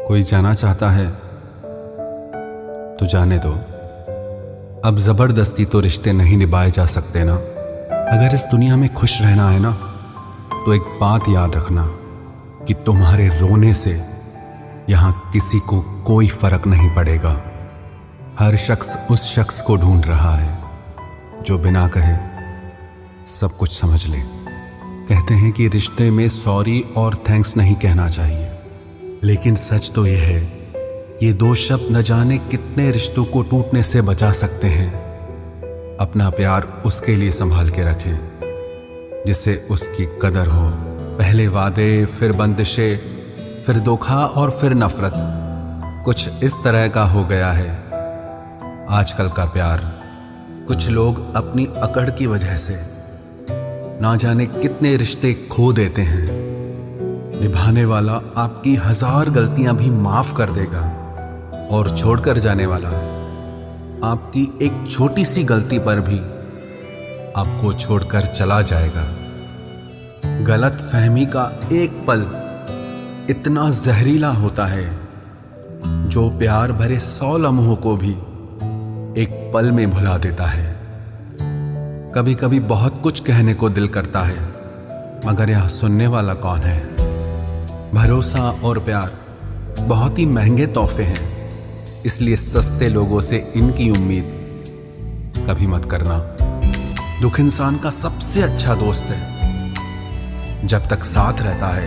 कोई जाना चाहता है तो जाने दो। अब जबरदस्ती तो रिश्ते नहीं निभाए जा सकते ना। अगर इस दुनिया में खुश रहना है ना, तो एक बात याद रखना कि तुम्हारे रोने से यहां किसी को कोई फर्क नहीं पड़ेगा। हर शख्स उस शख्स को ढूंढ रहा है जो बिना कहे सब कुछ समझ ले। कहते हैं कि रिश्ते में सॉरी और थैंक्स नहीं कहना चाहिए, लेकिन सच तो यह है, ये दो शब्द न जाने कितने रिश्तों को टूटने से बचा सकते हैं। अपना प्यार उसके लिए संभाल के रखें जिससे उसकी कदर हो। पहले वादे, फिर बंदिशें, फिर धोखा और फिर नफरत, कुछ इस तरह का हो गया है आजकल का प्यार। कुछ लोग अपनी अकड़ की वजह से ना जाने कितने रिश्ते खो देते हैं। निभाने वाला आपकी 1000 गलतियां भी माफ कर देगा और छोड़कर जाने वाला आपकी एक छोटी सी गलती पर भी आपको छोड़कर चला जाएगा। गलत फहमी का एक पल इतना जहरीला होता है जो प्यार भरे 100 लम्हों को भी एक पल में भुला देता है। कभी कभी बहुत कुछ कहने को दिल करता है, मगर यहां सुनने वाला कौन है? भरोसा और प्यार बहुत ही महंगे तोहफे हैं, इसलिए सस्ते लोगों से इनकी उम्मीद कभी मत करना। दुख इंसान का सबसे अच्छा दोस्त है। जब तक साथ रहता है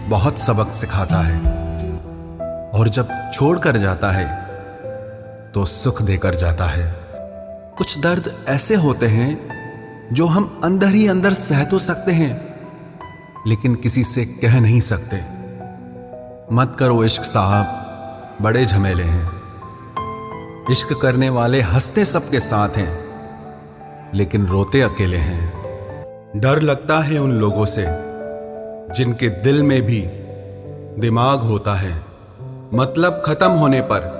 बहुत सबक सिखाता है, और जब छोड़कर जाता है तो सुख देकर जाता है। कुछ दर्द ऐसे होते हैं जो हम अंदर ही अंदर सह तो सकते हैं, लेकिन किसी से कह नहीं सकते। मत करो इश्क साहब, बड़े झमेले हैं। इश्क करने वाले हंसते सबके साथ हैं, लेकिन रोते अकेले हैं। डर लगता है उन लोगों से जिनके दिल में भी दिमाग होता है। मतलब खत्म होने पर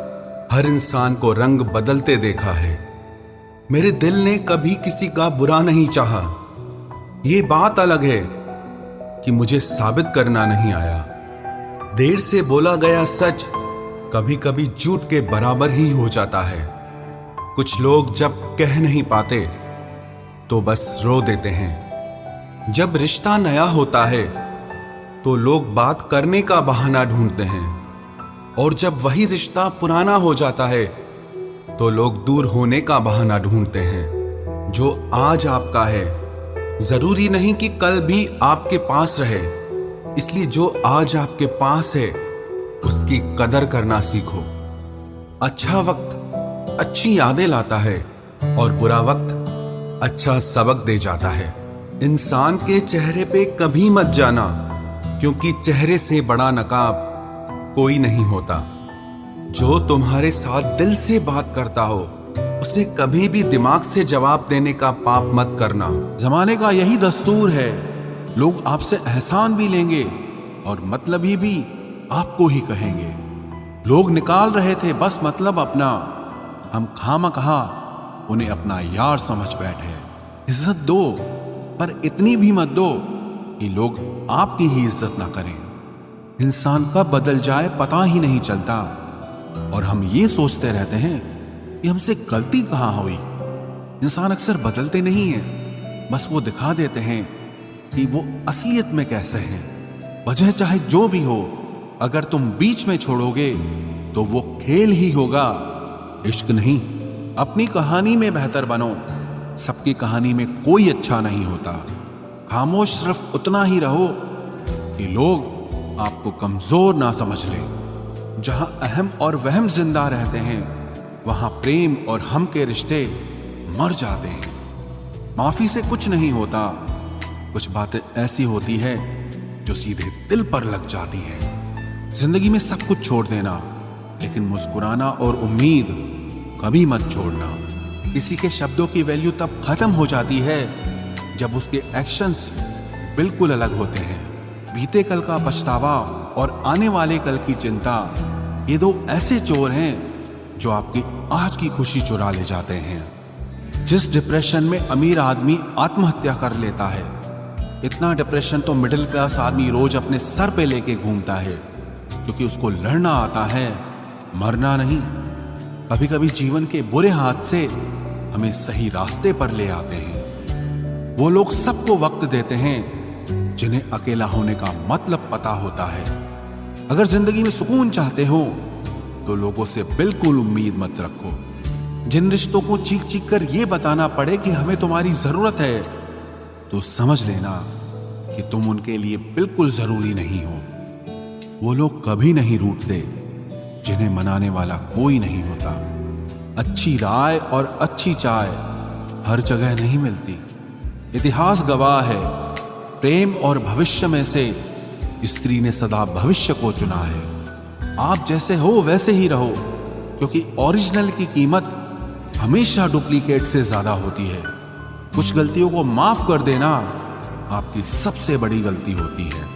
हर इंसान को रंग बदलते देखा है। मेरे दिल ने कभी किसी का बुरा नहीं चाहा। ये बात अलग है कि मुझे साबित करना नहीं आया। देर से बोला गया सच कभी कभी झूठ के बराबर ही हो जाता है। कुछ लोग जब कह नहीं पाते तो बस रो देते हैं। जब रिश्ता नया होता है तो लोग बात करने का बहाना ढूंढते हैं, और जब वही रिश्ता पुराना हो जाता है तो लोग दूर होने का बहाना ढूंढते हैं। जो आज आपका है जरूरी नहीं कि कल भी आपके पास रहे, इसलिए जो आज आपके पास है उसकी कदर करना सीखो। अच्छा वक्त अच्छी यादें लाता है और बुरा वक्त अच्छा सबक दे जाता है। इंसान के चेहरे पे कभी मत जाना, क्योंकि चेहरे से बड़ा नकाब कोई नहीं होता। जो तुम्हारे साथ दिल से बात करता हो उसे कभी भी दिमाग से जवाब देने का पाप मत करना। जमाने का यही दस्तूर है, लोग आपसे एहसान भी लेंगे और मतलबी भी आपको ही कहेंगे। लोग निकाल रहे थे बस मतलब अपना, हम खामखा उन्हें अपना यार समझ बैठे। इज्जत दो, पर इतनी भी मत दो कि लोग आपकी ही इज्जत ना करें। इंसान कब बदल जाए पता ही नहीं चलता, और हम ये सोचते रहते हैं कि हमसे गलती कहाँ हुई। इंसान अक्सर बदलते नहीं हैं, बस वो दिखा देते हैं कि वो असलियत में कैसे हैं। वजह चाहे जो भी हो, अगर तुम बीच में छोड़ोगे तो वो खेल ही होगा, इश्क नहीं। अपनी कहानी में बेहतर बनो, सबकी कहानी में कोई अच्छा नहीं होता। खामोश सिर्फ उतना ही रहो कि लोग आपको कमजोर ना समझ लें। जहां अहम और वहम जिंदा रहते हैं वहां प्रेम और हम के रिश्ते मर जाते हैं। माफी से कुछ नहीं होता, कुछ बातें ऐसी होती है जो सीधे दिल पर लग जाती है। जिंदगी में सब कुछ छोड़ देना, लेकिन मुस्कुराना और उम्मीद कभी मत छोड़ना। किसी के शब्दों की वैल्यू तब खत्म हो जाती है जब उसके एक्शंस बिल्कुल अलग होते हैं। बीते कल का पछतावा और आने वाले कल की चिंता, ये दो ऐसे चोर हैं जो आपकी आज की खुशी चुरा ले जाते हैं। जिस डिप्रेशन में अमीर आदमी आत्महत्या कर लेता है, इतना डिप्रेशन तो मिडिल क्लास आदमी रोज अपने सर पे लेके घूमता है। क्योंकि उसको लड़ना आता है, मरना नहीं। कभी कभी जीवन के बुरे हाथ से हमें सही रास्ते पर ले आते हैं। वो लोग सबको वक्त देते हैं जिन्हें अकेला होने का मतलब पता होता है। अगर जिंदगी में सुकून चाहते हो तो लोगों से बिल्कुल उम्मीद मत रखो। जिन रिश्तों को चीख चीख कर यह बताना पड़े कि हमें तुम्हारी जरूरत है, तो समझ लेना कि तुम उनके लिए बिल्कुल जरूरी नहीं हो। वो लोग कभी नहीं रूठते जिन्हें मनाने वाला कोई नहीं होता। अच्छी राय और अच्छी चाय हर जगह नहीं मिलती। इतिहास गवाह है, प्रेम और भविष्य में से स्त्री ने सदा भविष्य को चुना है। आप जैसे हो वैसे ही रहो, क्योंकि ओरिजिनल की कीमत हमेशा डुप्लीकेट से ज्यादा होती है। कुछ गलतियों को माफ कर देना आपकी सबसे बड़ी गलती होती है।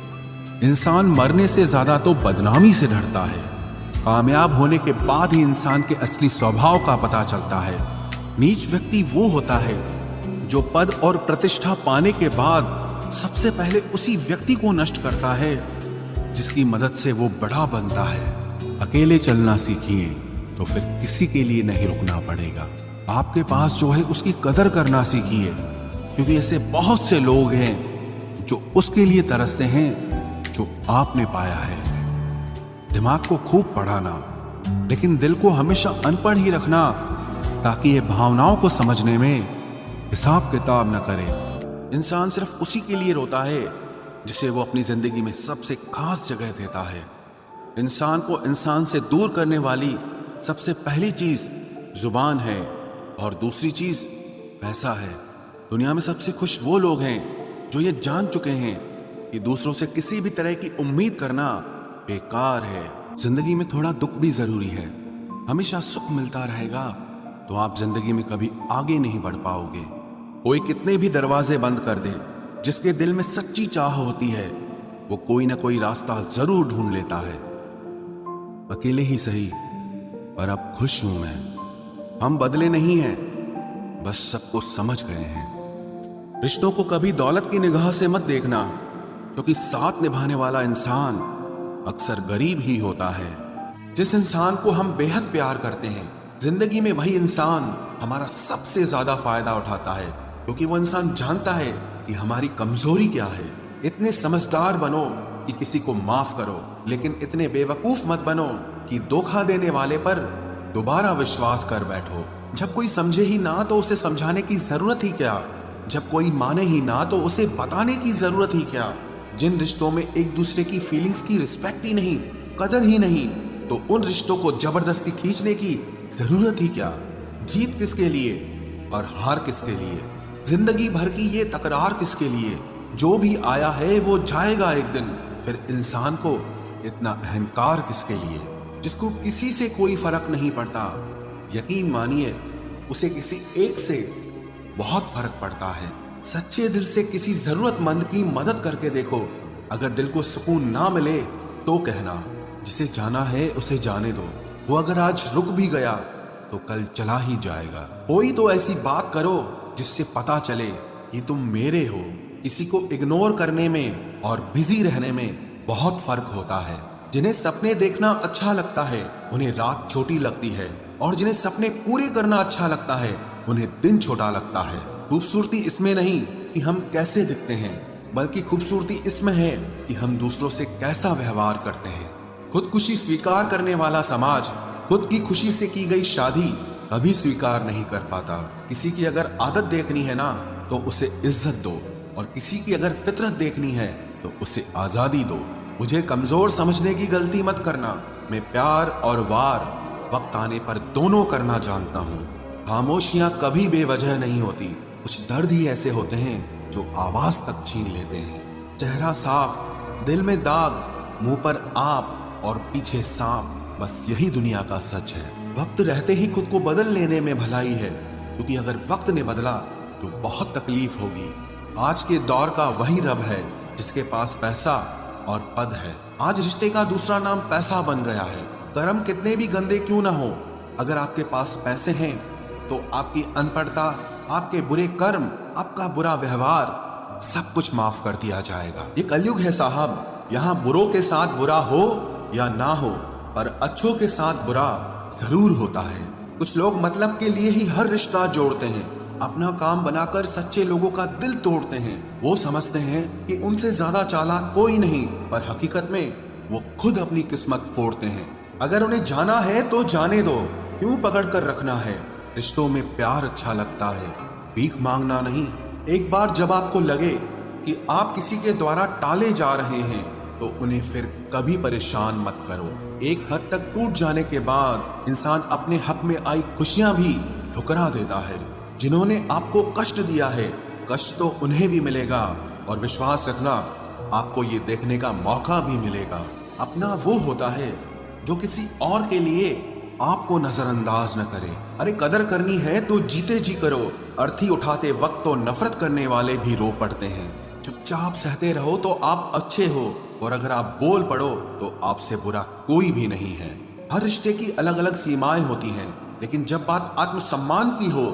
इंसान मरने से ज्यादा तो बदनामी से डरता है। कामयाब होने के बाद ही इंसान के असली स्वभाव का पता चलता है। नीच व्यक्ति वो होता है जो पद और प्रतिष्ठा पाने के बाद सबसे पहले उसी व्यक्ति को नष्ट करता है जिसकी मदद से वो बड़ा बनता है। अकेले चलना सीखिए तो फिर किसी के लिए नहीं रुकना पड़ेगा। आपके पास जो है उसकी कदर करना सीखिए, क्योंकि ऐसे बहुत से लोग हैं जो उसके लिए तरसते हैं जो आपने पाया है। दिमाग को खूब पढ़ाना, लेकिन दिल को हमेशा अनपढ़ ही रखना, ताकि ये भावनाओं को समझने में हिसाब किताब न करे। इंसान सिर्फ उसी के लिए रोता है जिसे वो अपनी जिंदगी में सबसे खास जगह देता है। इंसान को इंसान से दूर करने वाली सबसे पहली चीज जुबान है और दूसरी चीज पैसा है। दुनिया में सबसे खुश वो लोग हैं जो ये जान चुके हैं कि दूसरों से किसी भी तरह की उम्मीद करना बेकार है। जिंदगी में थोड़ा दुख भी जरूरी है। हमेशा सुख मिलता रहेगा तो आप जिंदगी में कभी आगे नहीं बढ़ पाओगे। कोई कितने भी दरवाजे बंद कर दे, जिसके दिल में सच्ची चाह होती है वो कोई ना कोई रास्ता जरूर ढूंढ लेता है। अकेले ही सही, पर अब खुश हूं मैं। हम बदले नहीं हैं, बस सबको समझ गए हैं। रिश्तों को कभी दौलत की निगाह से मत देखना, क्योंकि साथ निभाने वाला इंसान अक्सर गरीब ही होता है। जिस इंसान को हम बेहद प्यार करते हैं, जिंदगी में वही इंसान हमारा सबसे ज्यादा फायदा उठाता है, क्योंकि वो इंसान जानता है कि हमारी कमजोरी क्या है। इतने समझदार बनो कि किसी को माफ करो, लेकिन इतने बेवकूफ मत बनो कि धोखा देने वाले पर दोबारा विश्वास कर बैठो। जब कोई समझे ही ना तो उसे समझाने की जरूरत ही क्या। जब कोई माने ही ना तो उसे बताने की जरूरत ही क्या। जिन रिश्तों में एक दूसरे की फीलिंग्स की रिस्पेक्ट ही नहीं, कदर ही नहीं, तो उन रिश्तों को जबरदस्ती खींचने की जरूरत ही क्या। जीत किसके लिए और हार किसके लिए? जिंदगी भर की ये तकरार किसके लिए? जो भी आया है वो जाएगा एक दिन। फिर इंसान को इतना अहंकार किसके लिए, जिसको किसी से कोई फर्क नहीं पड़ता? यकीन मानिए, उसे किसी एक से बहुत फर्क पड़ता है। सच्चे दिल से किसी जरूरतमंद की मदद करके देखो। अगर दिल को सुकून ना मिले तो कहना, जिसे जाना है उसे जाने दो। वो अगर आज रुक भी गया तो कल चला ही जाएगा। कोई तो ऐसी बात करो जिससे पता चले कि तुम मेरे हो। किसी को इग्नोर करने में और बिजी रहने में बहुत फर्क होता है। जिन्हें सपने देखना अच्छा लगता है उन्हें रात छोटी लगती है, और जिन्हें सपने पूरे करना अच्छा लगता है उन्हें दिन छोटा लगता है। खूबसूरती इसमें नहीं कि हम कैसे दिखते हैं, बल्कि खूबसूरती इसमें है कि हम दूसरों से कैसा व्यवहार करते हैं। खुदकुशी स्वीकार करने वाला समाज खुद की खुशी से की गई शादी कभी स्वीकार नहीं कर पाता। किसी की अगर आदत देखनी है ना तो उसे इज्जत दो, और किसी की अगर फितरत देखनी है तो उसे आजादी दो। मुझे कमजोर समझने की गलती मत करना। मैं प्यार और वार वक्त आने पर दोनों करना जानता हूँ। खामोशियां कभी बेवजह नहीं होती। कुछ दर्द ही ऐसे होते हैं जो आवाज तक छीन लेते हैं। चेहरा साफ, दिल में दाग, मुंह पर आप और पीछे सांप, बस यही दुनिया का सच है। वक्त रहते ही खुद को बदल लेने में भलाई है, क्योंकि अगर वक्त ने बदला तो बहुत तकलीफ होगी। आज के दौर का वही रब है जिसके पास पैसा और पद है। आज रिश्ते का दूसरा नाम पैसा बन गया है। कर्म कितने भी गंदे क्यों ना हो, अगर आपके पास पैसे हैं तो आपकी अनपढ़ता, आपके बुरे कर्म, आपका बुरा व्यवहार, सब कुछ माफ कर दिया जाएगा। ये कलयुग है साहब, यहाँ बुरों के साथ बुरा हो या ना हो, पर अच्छों के साथ बुरा जरूर होता है। कुछ लोग मतलब के लिए ही हर रिश्ता जोड़ते हैं, अपना काम बनाकर सच्चे लोगों का दिल तोड़ते हैं। वो समझते हैं कि उनसे ज्यादा चालाक कोई नहीं, पर हकीकत में वो खुद अपनी किस्मत फोड़ते हैं। अगर उन्हें जाना है तो जाने दो, क्यों पकड़ कर रखना है। रिश्तों में प्यार अच्छा लगता है, भीख मांगना नहीं। एक बार जब आपको लगे कि आप किसी के द्वारा टाले जा रहे हैं तो उन्हें फिर कभी परेशान मत करो। एक हद तक टूट जाने के बाद इंसान अपने हक में आई खुशियां भी ठुकरा देता है। जिन्होंने आपको कष्ट दिया है, कष्ट तो उन्हें भी मिलेगा, और विश्वास रखना, आपको ये देखने का मौका भी मिलेगा। अपना वो होता है जो किसी और के लिए आपको नजरअंदाज न करे। अरे कदर करनी है तो जीते जी करो। अर्थी उठाते वक्त तो नफरत करने वाले भी रो पड़ते हैं। चुपचाप सहते रहो तो आप अच्छे हो, और अगर आप बोल पड़ो तो आपसे बुरा कोई भी नहीं है। हर रिश्ते की अलग अलग सीमाएं होती हैं, लेकिन जब बात आत्मसम्मान की हो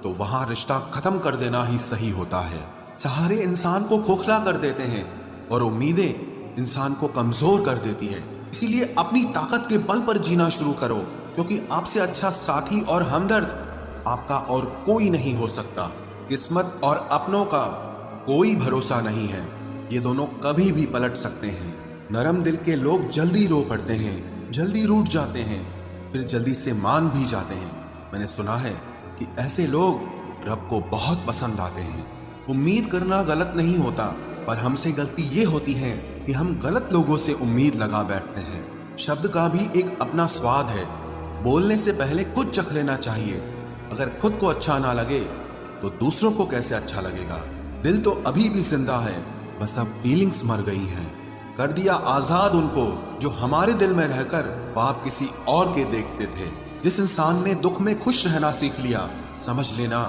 तो वहां रिश्ता खत्म कर देना ही सही होता है। सहारे इंसान को खोखला कर देते हैं और उम्मीदें इंसान को कमजोर कर देती है। इसीलिए अपनी ताकत के बल पर जीना शुरू करो, क्योंकि आपसे अच्छा साथी और हमदर्द आपका और कोई नहीं हो सकता। किस्मत और अपनों का कोई भरोसा नहीं है, ये दोनों कभी भी पलट सकते हैं। नरम दिल के लोग जल्दी रो पड़ते हैं, जल्दी रूठ जाते हैं, फिर जल्दी से मान भी जाते हैं। मैंने सुना है कि ऐसे लोग रब को बहुत पसंद आते हैं। उम्मीद करना गलत नहीं होता, पर हमसे गलती ये होती है कि हम गलत लोगों से उम्मीद लगा बैठते हैं। शब्द का भी एक अपना स्वाद है, बोलने से पहले खुद चख लेना चाहिए। अगर खुद को अच्छा ना लगे तो दूसरों को कैसे अच्छा लगेगा। दिल तो अभी भी जिंदा है, बस अब फीलिंग्स मर गई हैं। कर दिया आजाद उनको जो हमारे दिल में रहकर पाप किसी और के देखते थे। जिस इंसान ने दुख में खुश रहना सीख लिया, समझ लेना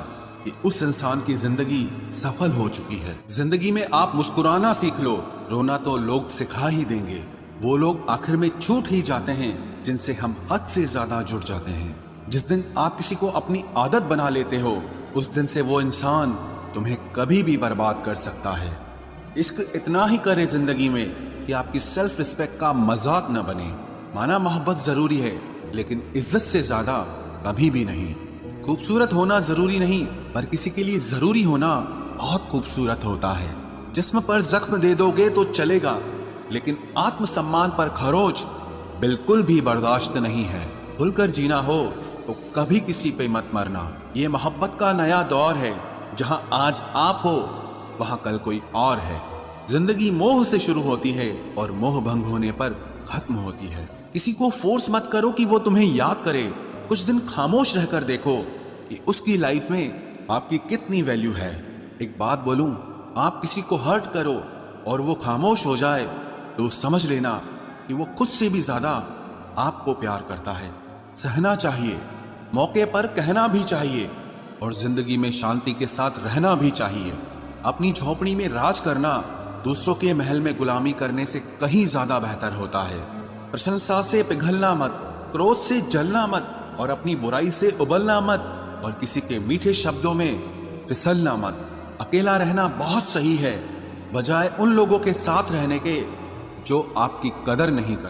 कि उस इंसान की जिंदगी सफल हो चुकी है। जिंदगी में आप मुस्कुराना सीख लो, रोना तो लोग सिखा ही देंगे। वो लोग आखिर में छूट ही जाते हैं जिनसे हम हद से ज्यादा जुड़ जाते हैं। जिस दिन आप किसी को अपनी आदत बना लेते हो, उस दिन से वो इंसान तुम्हें कभी भी बर्बाद कर सकता है। इश्क इतना ही करे जिंदगी में कि आपकी सेल्फ रिस्पेक्ट का मजाक न बने। माना मोहब्बत जरूरी है, लेकिन इज्जत से ज्यादा कभी भी नहीं। खूबसूरत होना जरूरी नहीं, पर किसी के लिए जरूरी होना बहुत खूबसूरत होता है। जिस्म पर जख्म दे दोगे तो चलेगा, लेकिन आत्मसम्मान पर खरोच बिल्कुल भी बर्दाश्त नहीं है। खुलकर जीना हो तो कभी किसी पे मत मरना। ये मोहब्बत का नया दौर है, जहां आज आप हो वहां कल कोई और है। जिंदगी मोह से शुरू होती है और मोह भंग होने पर खत्म होती है। किसी को फोर्स मत करो कि वो तुम्हें याद करे। कुछ दिन खामोश रहकर देखो कि उसकी लाइफ में आपकी कितनी वैल्यू है। एक बात बोलूं, आप किसी को हर्ट करो और वो खामोश हो जाए तो समझ लेना कि वो खुद से भी ज्यादा आपको प्यार करता है। सहना चाहिए, मौके पर कहना भी चाहिए, और जिंदगी में शांति के साथ रहना भी चाहिए। अपनी झोपड़ी में राज करना दूसरों के महल में गुलामी करने से कहीं ज्यादा बेहतर होता है। प्रशंसा से पिघलना मत, क्रोध से जलना मत, और अपनी बुराई से उबलना मत, और किसी के मीठे शब्दों में फिसलना मत। अकेला रहना बहुत सही है, बजाय उन लोगों के साथ रहने के जो आपकी कदर नहीं करते।